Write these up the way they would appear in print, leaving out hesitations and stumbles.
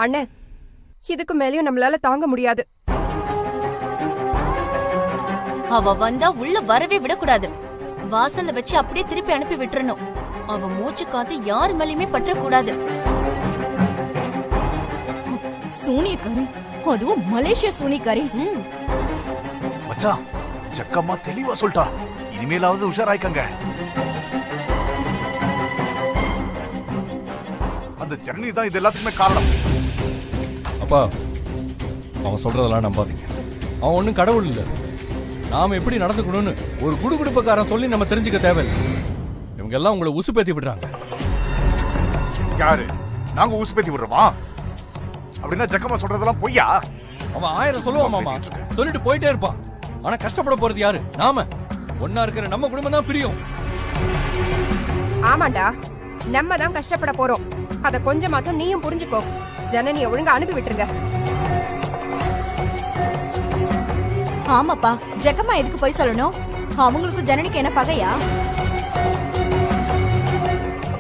அண்ணே, இதுக்கு மேலயும் நம்மளால தாங்க முடியாது. அவ வந்தா உள்ள வரவே விடக்கூடாது. வாசல்ல வச்சு அப்படியே திருப்பி அனுப்பி விட்டுறணும். அவ மூச்சு காத்து யாரு மேலயுமே பற்றக்கூடாது. சூனியக்காரி, அதுவும் மலேசியா சூனியக்காரி. மச்சான், ஜக்கம்மா தெளிவா சொல்லிட்டா. இனிமேலாவது உஷாராய்க்கங்க. அந்த ஜனனி தான் இது எல்லாத்துக்குமே காரணம். அப்பா, அவன் சொல்றதெல்லாம் நம்பாதீங்க. அவன் ஒன்னும் கடவுள் இல்ல. நாம எப்படி நடந்துக்கணும்னு ஒரு குடுகுடுப்பக்காரன் சொல்லி நம்ம தெரிஞ்சுக்க தேவையில்லை. இவங்க எல்லாம் உங்களை உசுப்பேத்தி விடுறாங்க. யாரு? நாங்க உசுப்பேத்தி விடுறோமா? அப்படின்னா ஜக்கம்மா சொல்றதெல்லாம் பொய்யா? அவன் 1000 சொல்லுவான் மாமா, சொல்லிட்டு போயிட்டே இருப்பான். ஆனா கஷ்டப்பட போறது யாரு? நாம. ஒன்னா இருக்கிற நம்ம குடும்பம் தான் பிரியும். ஆமாண்டா, நம்ம தான் கஷ்டப்பட போறோம். அத கொஞ்சமாச்சும் நீயும் புரிஞ்சுக்கோ. ஜனனிய ஒழுங்கா அனுப்பி விட்டுருங்க. ஆமாப்பா, ஜக்கம்மா எதுக்கு போய் சொல்லணும்? அவங்களுக்கு ஜனனிக்கு என்ன பகையா?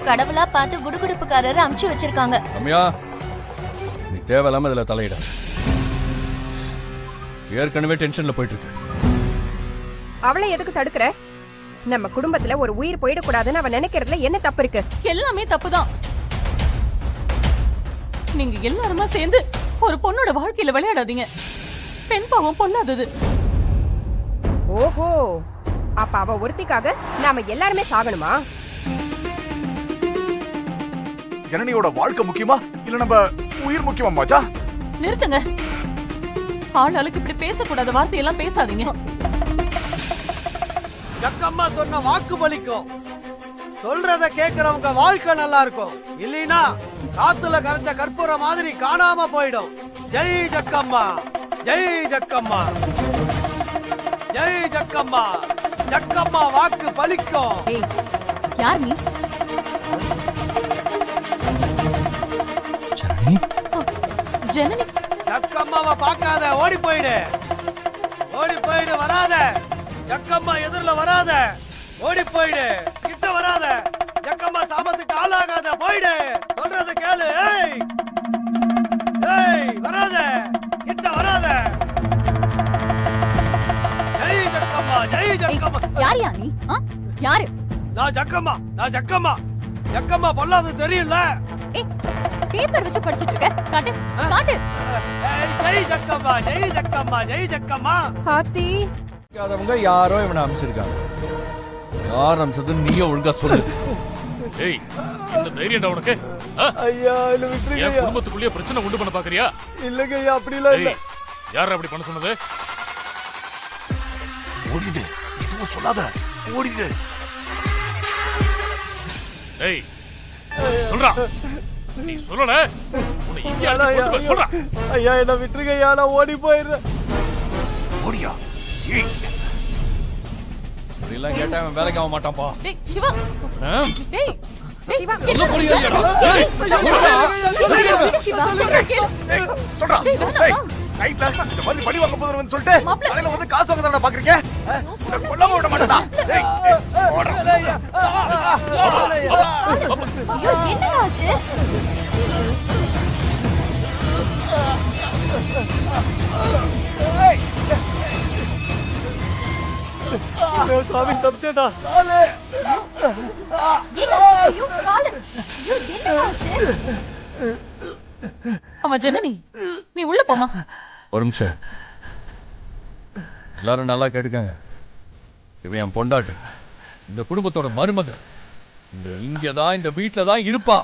கடவுளா பார்த்து குடுகுடுப்புக்காரரை அமுச்சு வச்சிருக்காங்க. ரம்யா, நீ தேவையில்லாம இதுல தலையிட. ஏற்கனவே டென்ஷன்ல போயிட்டு இருக்கு. அவளை எதுக்கு தடுக்கிற? நம்ம குடும்பத்துல ஒரு உயிர் போயிடக்கூடாதுன்னு அவ நினைக்கிறதுல என்ன தப்பு இருக்கு? எல்லாமே தப்புதான். நீங்க எல்லாருமா சேர்ந்து ஒரு பொண்ணோட வாழ்க்கையில விளையாடாதீங்க. பெண் பாவம் பொண்ணாதது. ஓஹோ, அப்ப அவ ஒருத்திக்காக நாம எல்லாருமே சாகணுமா? ஜனனியோட வாழ்க்கை முக்கியமா இல்ல நம்ம உயிர் முக்கியமா மச்சா? நிறுத்துங்க. ஆளாளுக்கு இப்படி பேசக்கூடாத வார்த்தையெல்லாம் பேசாதீங்க. ஜக்கம்மா சொன்ன வாக்கு பலிக்கும். சொல்றத கேக்குறவங்க வாழ்க்கை நல்லா இருக்கும். இல்லைனா காத்துல கரைஞ்ச கற்பூரம் மாதிரி காணாம போயிடும். ஜெய் ஜக்கம்மா, ஜெய் ஜக்கம்மா, ஜெய் ஜக்கம்மா. ஜக்கம்மா வாக்கு பலிக்கும். யார் நீ? ஜனனி, ஜக்கம்மாவை பார்க்காத, ஓடி போயிடு. ஓடி போயிடு, வராத. ஜக்கம்மா எதிரில வராத, ஓடி போயிடு. கிட்ட வராத. ஜக்கம்மா சாபத்துக்கு ஆளாகாத, போயிடு. சொல்றது கேளு. ஏய் ஏய், வராத, கிட்ட வராத. ஜெய் ஜக்கம்மா, ஜெய் ஜக்கம்மா. யார் நீ? யாரு? நான் ஜக்கம்மா, நான் ஜக்கம்மா. ஜக்கம்மா பொல்லாது தெரியும்ல. பேப்பர் வச்சு படிச்சிட்டு இருக்க. காட்டு காட்டு. ஜெய் ஜக்கம்மா, ஜெய் ஜக்கம்மா, ஜெய் ஜக்கம்மா. ஹாத்தி, அவங்க யாரோ இவனை அனுப்பிச்சிருக்காங்க. யார் அனுப்பிச்சது நீயே ஒழுங்கா சொல்லு. ஏய், இந்த தைரியம்டா உனக்கு? ஐயா, இல்ல விட்டுருங்க. என் குடும்பத்துக்குள்ளே பிரச்சனை உண்டு பண்ண பாக்குறியா? இல்லங்க ஐயா, அப்படி இல்ல. இல்ல. யார் அப்படி பண்ண சொன்னது? ஓடிடு, எதுவும் சொல்லாத, ஓடிடு. ஏய், சொல்றா. நீ சொல்லல. உன்னை இங்க அழைச்சு சொல்றா. ஐயா, என்ன விட்டுருங்க ஐயா, நான் ஓடி போயிடுறேன். ஓடியா? ஏய், இதெல்லாம் கேட்டா அவன் வேலைக்கு ஆக மாட்டான்பா. டேய் சிவா. டேய் சிவா, சொல்ல முடியாதுடா. ஏய், சிவா, சொல்றா. ஏய், நைட்ல இந்த மாதிரி படி வாங்க போறவன்னு சொல்லிட்டு தலையில வந்து காசு வாங்க தான பாக்குறீங்க? கொல்லாம விட மாட்டேடா. ஏய், ஓடுறா. ஐயோ, என்ன ஆச்சு? சாமி தப்பிச்சேடா. ஐயோ, காலு. ஐயோ, என்ன ஆச்சு? ஆமா ஜனனி, நீ உள்ள போமா. ஒரு நிமிஷம். எல்லாரும் நல்லா கேட்டுக்கங்க. இவன் என் பொண்டாட்டு, இந்த குடும்பத்தோட மருமக. இங்கதான், இந்த வீட்டுல தான் இருப்பா.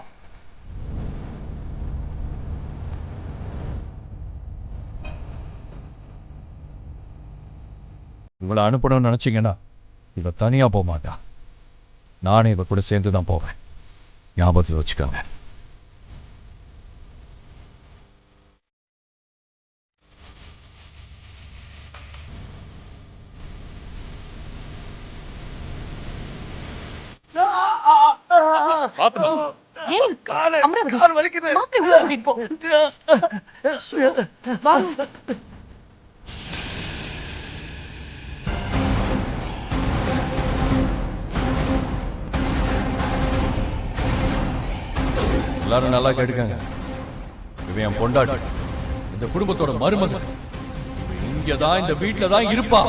இவளை அனுப்பணும்னு நினைச்சீங்கன்னா இவ தனியா போக மாட்டா. நானே இவ கூட சேர்ந்து தான் போவேன். ஞாபகத்தில் வச்சுக்கோங்க. பாத்துமா? ஏய், அமராவதி, கால் வலிக்குது. மாப்பிள்ளை உள்ள கூட்டிட்டு போ. வா. எல்லாரும் நல்லா கேட்டுக்கங்க. இவ இவன் என் பொண்டாட்டி, இந்த குடும்பத்தோட மருமகன். இங்கதான் இந்த வீட்டுல தான் இருப்பா.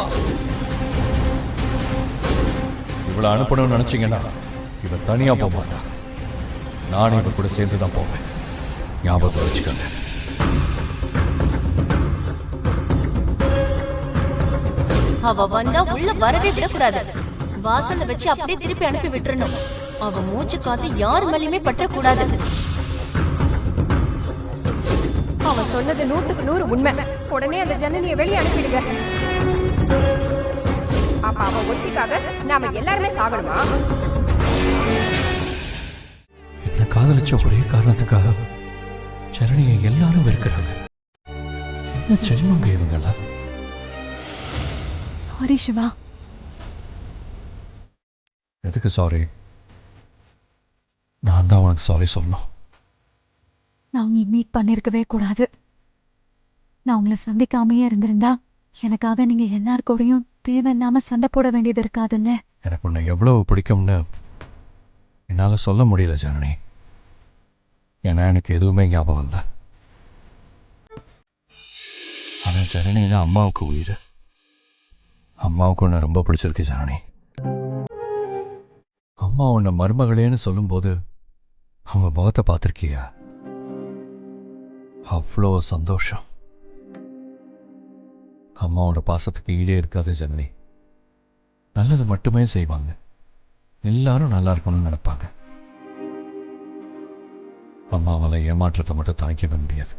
இவளை அனுப்பணும்னு நினைச்சீங்கன்னா இவ தனியா போக மாட்டா. நானும் இவ கூட சேர்ந்து தான் போவேன். ஞாபகத்தை வச்சுக்கோங்க. அவ வந்தா உள்ள வரவே விடக்கூடாது. வாசல்ல வச்சு அப்படியே திருப்பி அனுப்பி விட்டுறணும். அவ மூச்சு காத்து யார் மேலயுமே பற்றக்கூடாது. அவன் சொன்னது 100க்கு 100 உண்மை. உடனே அந்த ஜனனியை வெளியே அனுப்பிடுங்க. அப்ப அவன் ஒத்திக்காக நாம எல்லாருமே சாகணுமா? என்ன காதலிச்ச ஒரே காரணத்துக்காக சரணியை எல்லாரும் வெறுக்கிறாங்க. என்ன ஜென்மங்க இவங்களா? சாரி சிவா. எதுக்கு சாரி? நான் தான் உனக்கு சாரி சொல்லணும். நான் உங்களை மீட் பண்ணிருக்கவே கூடாது. நான் உங்களை சந்திக்காமையே இருந்திருந்தா எனக்காக நீங்க எல்லார் கூடயும் தேவையில்லாம சண்டை போட வேண்டியது இருக்காதுல்ல. எனக்கு உன்னை எவ்வளவு பிடிக்கும்னு என்னால் சொல்ல முடியல ஜனனி. ஏன்னா எனக்கு எதுவுமே ஞாபகம் இல்லை. ஆனால் ஜனனி தான் அம்மாவுக்கு உயிர். அம்மாவுக்கு உன்னை ரொம்ப பிடிச்சிருக்கு ஜனனி. அம்மா உன்னை மருமகளேன்னு சொல்லும்போது அவங்க முகத்தை பார்த்துருக்கியா? அவ்வளோ சந்தோஷம். அம்மாவோட பாசத்துக்கு ஈடே இருக்காது ஜனனி. நல்லது மட்டுமே செய்வாங்க. எல்லாரும் நல்லா இருக்கணும்னு நினைப்பாங்க. அம்மாவால் ஏமாற்றத்தை மட்டும் தாங்கிக்க முடியாது.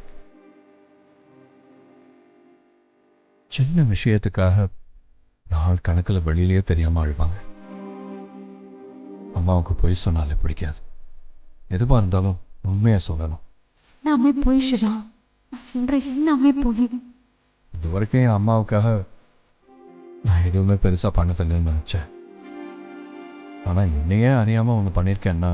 சின்ன விஷயத்துக்காக நாள் கணக்கில் வெளியிலேயே தெரியாமல் அழுவாங்க. அம்மாவுக்கு பொய் சொன்னாலே பிடிக்காது. எதுவாக இருந்தாலும் உண்மையாக சொல்லணும். எல்லாமே போய் சிவா. நான் சொல்றேன் எல்லாமே போய். இது வரைக்கும் என் அம்மாவுக்காக நான் எதுவுமே பெருசாக பண்ணதில்லைன்னு நினச்சேன். ஆனால் என்னையே அறியாமல் ஒன்று பண்ணியிருக்கேன்னா